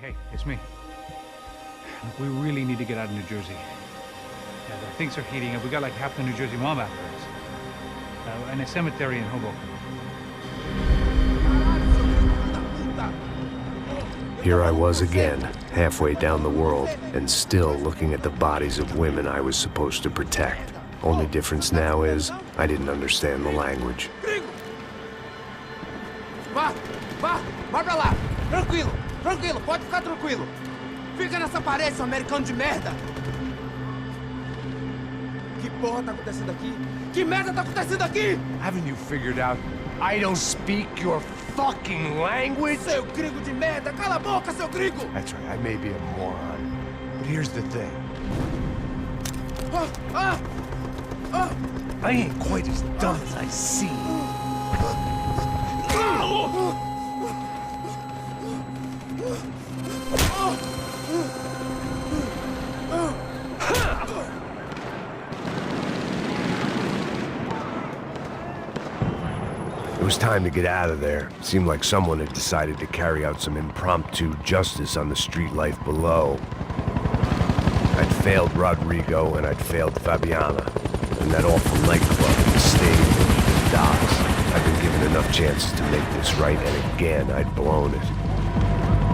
Hey, it's me. Look, we really need to get out of New Jersey. Yeah, things are heating up. We got like half the New Jersey mob after us. And a cemetery in Hoboken. Here I was again, halfway down the world, and still looking at the bodies of women I was supposed to protect. Only difference now is, I didn't understand the language. Vai pra lá! Tranquilo, pode ficar tranquilo. Fica nessa parede, seu americano de merda! Que porra tá acontecendo aqui? Que merda tá acontecendo aqui? Haven't you figured out I don't speak your fucking language? Seu gringo de merda! Cala a boca, seu gringo! That's right, I may be a moron, but here's the thing. I ain't quite as dumb as I seem. It was time to get out of there. Seemed like someone had decided to carry out some impromptu justice on the street life below. I'd failed Rodrigo and I'd failed Fabiana. And that awful nightclub, the stage, the docks. I'd been given enough chances to make this right, and again, I'd blown it.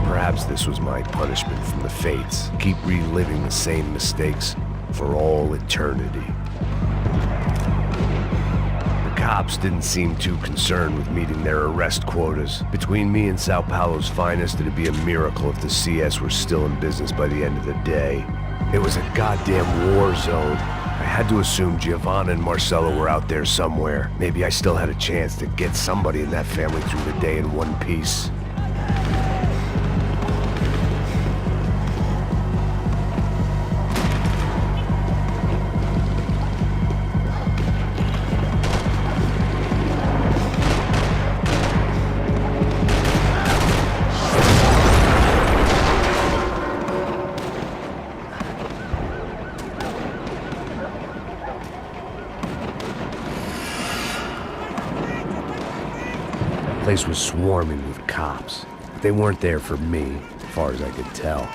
Perhaps this was my punishment from the fates. Keep reliving the same mistakes for all eternity. The cops didn't seem too concerned with meeting their arrest quotas. Between me and Sao Paulo's finest, it'd be a miracle if the CS were still in business by the end of the day. It was a goddamn war zone. I had to assume Giovanna and Marcelo were out there somewhere. Maybe I still had a chance to get somebody in that family through the day in one piece. The place was swarming with cops. They weren't there for me, as far as I could tell.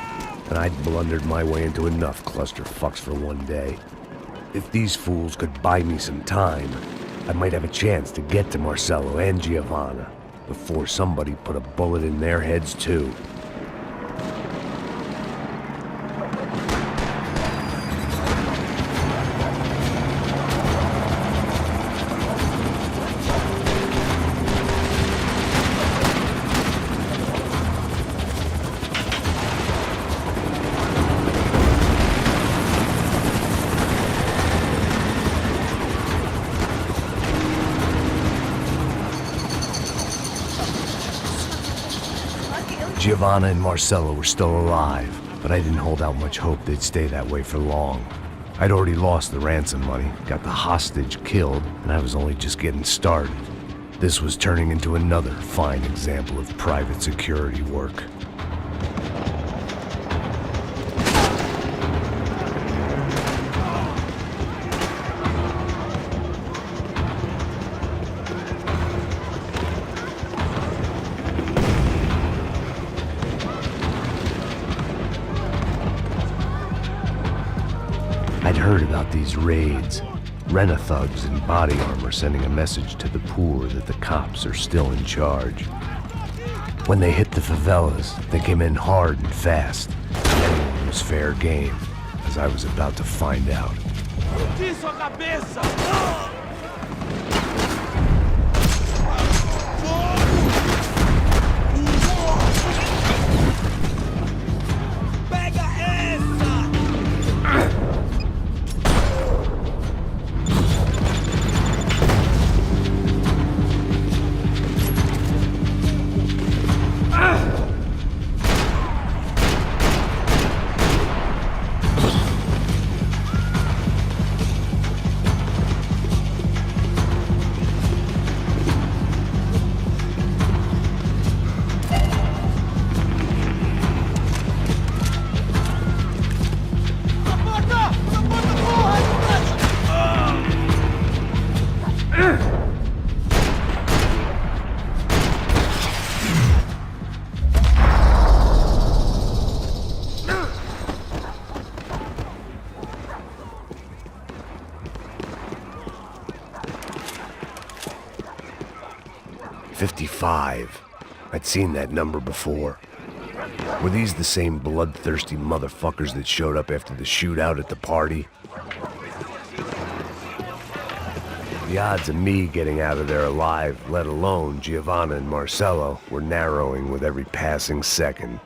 And I'd blundered my way into enough clusterfucks for one day. If these fools could buy me some time, I might have a chance to get to Marcelo and Giovanna before somebody put a bullet in their heads too. Giovanna and Marcelo were still alive, but I didn't hold out much hope they'd stay that way for long. I'd already lost the ransom money, got the hostage killed, and I was only just getting started. This was turning into another fine example of private security work. I'd heard about these raids. Rent-a-thugs in body armor sending a message to the poor that the cops are still in charge. When they hit the favelas, they came in hard and fast. Anyone was fair game, as I was about to find out. 55. I'd seen that number before. Were these the same bloodthirsty motherfuckers that showed up after the shootout at the party? The odds of me getting out of there alive, let alone Giovanna and Marcello, were narrowing with every passing second.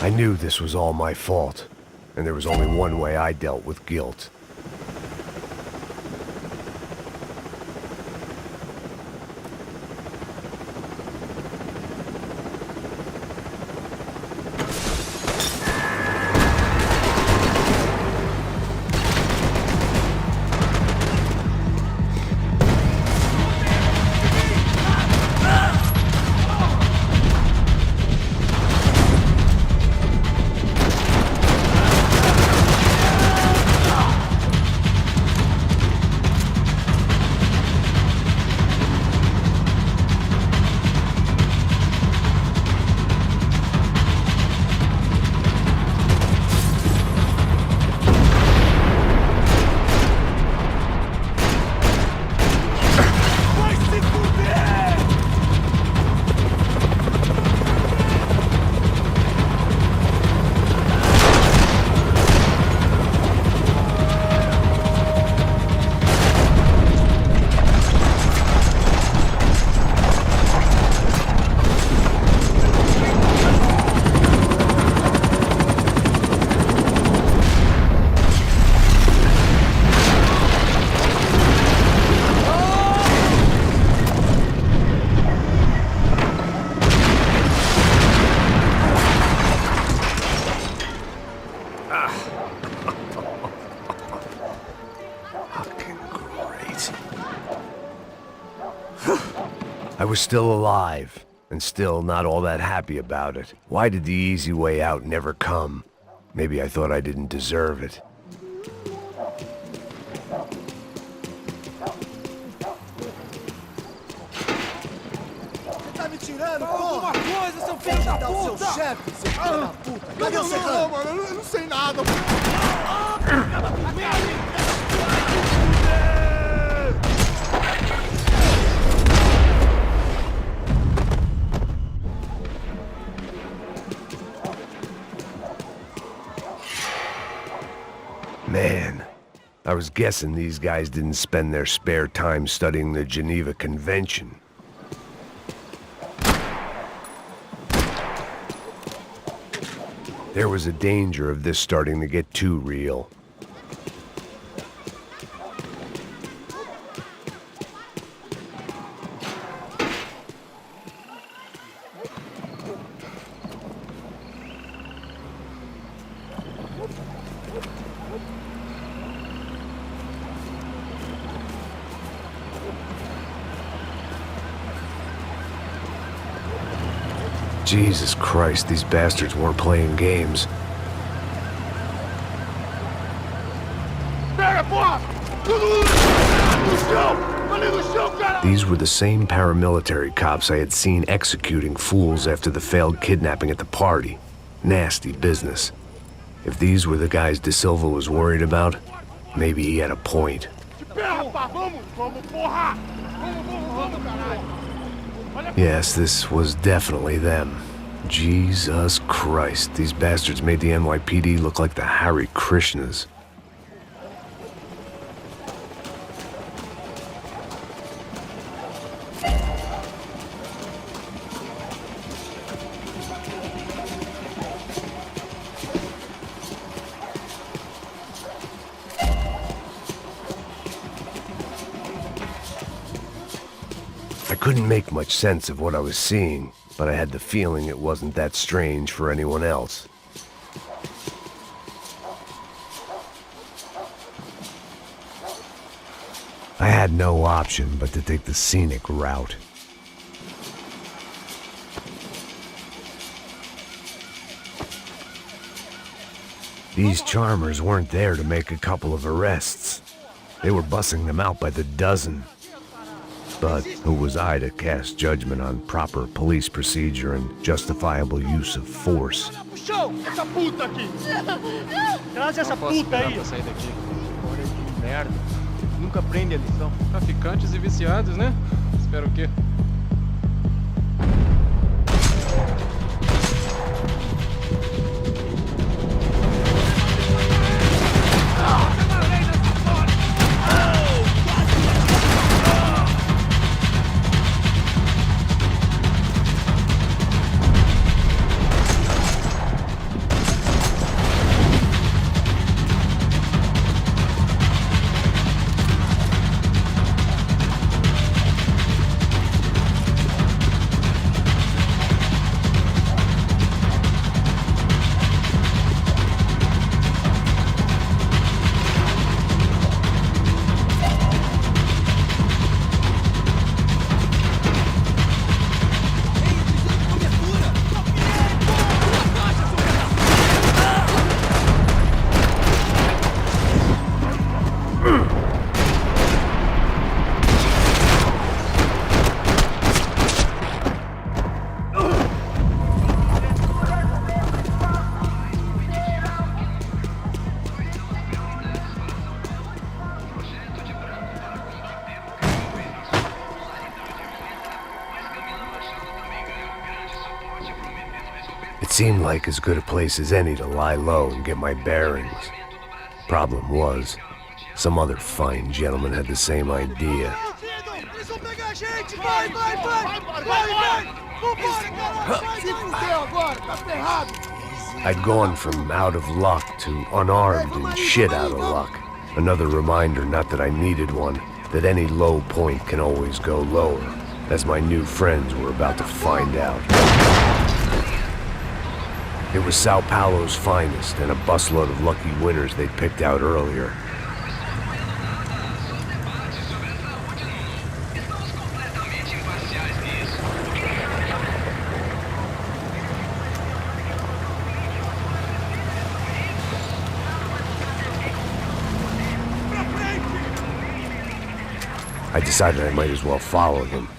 I knew this was all my fault, and there was only one way I dealt with guilt. I was still alive, and still not all that happy about it. Why did the easy way out never come? Maybe I thought I didn't deserve it. Tá me tirando, alguma coisa, seu filho da puta! O seu chefe, seu filho da puta! Cadê o Serrano? Mano, eu não sei nada. Man, I was guessing these guys didn't spend their spare time studying the Geneva Convention. There was a danger of this starting to get too real. Jesus Christ, these bastards weren't playing games. These were the same paramilitary cops I had seen executing fools after the failed kidnapping at the party. Nasty business. If these were the guys De Silva was worried about, maybe he had a point. Yes, this was definitely them. Jesus Christ, these bastards made the NYPD look like the Hare Krishnas. I couldn't make much sense of what I was seeing, but I had the feeling it wasn't that strange for anyone else. I had no option but to take the scenic route. These charmers weren't there to make a couple of arrests. They were bussing them out by the dozen. But who was I to cast judgment on proper police procedure and justifiable use of force? Essa puta aqui! Traz essa puta aí! Sair daqui. Olha que merda. Nunca aprende a lição. Traficantes e viciados, né? Espero o quê? It seemed like as good a place as any to lie low and get my bearings. Problem was, some other fine gentleman had the same idea. I'd gone from out of luck to unarmed and shit out of luck. Another reminder, not that I needed one, that any low point can always go lower, as my new friends were about to find out. It was Sao Paulo's finest, and a busload of lucky winners they'd picked out earlier. I decided I might as well follow them.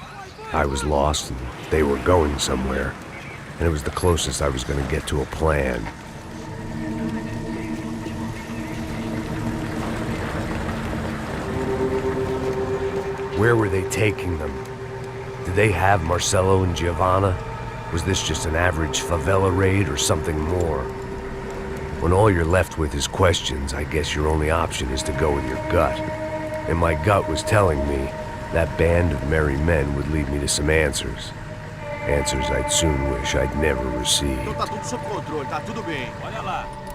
I was lost, and they were going somewhere, and it was the closest I was going to get to a plan. Where were they taking them? Did they have Marcelo and Giovanna? Was this just an average favela raid or something more? When all you're left with is questions, I guess your only option is to go with your gut. And my gut was telling me that band of merry men would lead me to some answers. Answers I'd soon wish I'd never received.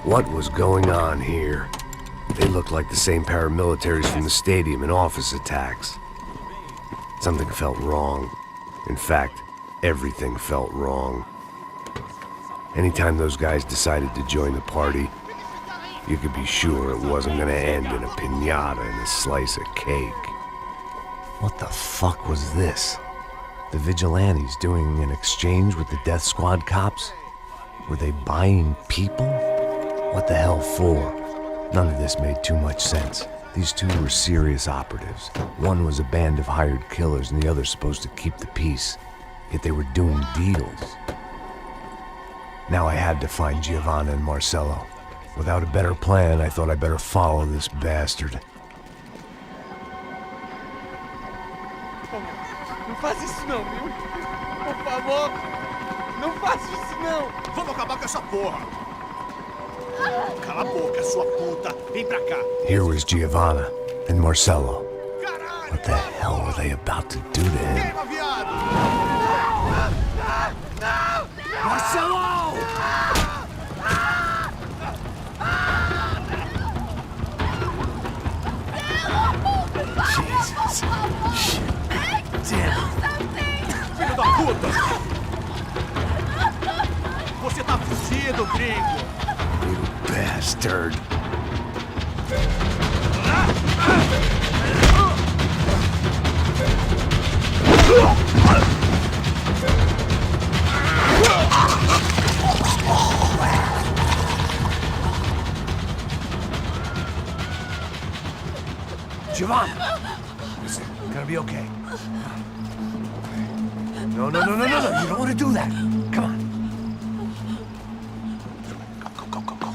What was going on here? They looked like the same paramilitaries from the stadium in office attacks. Something felt wrong. In fact, everything felt wrong. Anytime those guys decided to join the party, you could be sure it wasn't gonna end in a piñata and a slice of cake. What the fuck was this? The vigilantes doing an exchange with the death squad cops? Were they buying people? What the hell for? None of this made too much sense. These two were serious operatives. One was a band of hired killers and the other supposed to keep the peace. Yet they were doing deals. Now I had to find Giovanna and Marcelo. Without a better plan, I thought I'd better follow this bastard. Não faz isso não, viu? Por favor, não faça isso não. Vamos acabar com essa porra! Cala a boca, sua puta! Vem pra cá! Here was Giovanna and Marcelo. What the hell were they about to do to him? Queima, viado! Marcelo! Jesus. Shit. Damn. Filho da puta! Você tá fugido, gringo! You bastard. Giovanna! Gonna be okay. No, no, no, no, no, no. You don't want to do that. Come on. Go, go, go, go, go.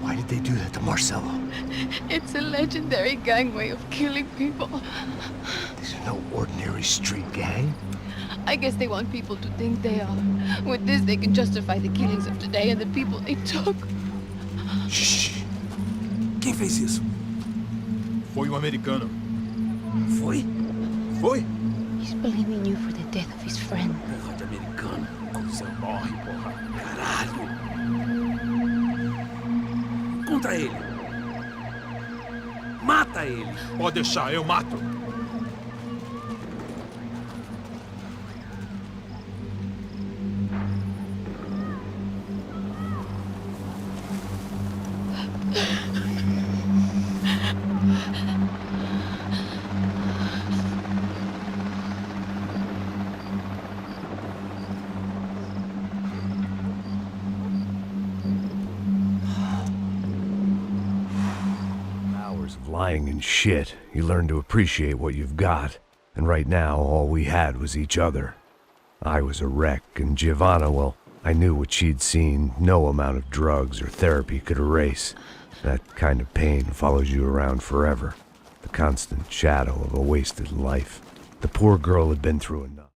Why did they do that to Marcelo? It's a legendary gang way of killing people. These are no ordinary street gang. I guess they want people to think they are. With this, they can justify the killings of today and the people they took. Shh. Quem fez isso? Foi um americano. Foi? Foi? He's blaming you for the death of his friend. Porra de americano. Você morre, porra. Caralho. Contra ele. Mata ele. Pode deixar, eu mato. Of lying and shit, you learn to appreciate what you've got. And right now, all we had was each other. I was a wreck, and Giovanna, well, I knew what she'd seen no amount of drugs or therapy could erase. That kind of pain follows you around forever. The constant shadow of a wasted life. The poor girl had been through enough.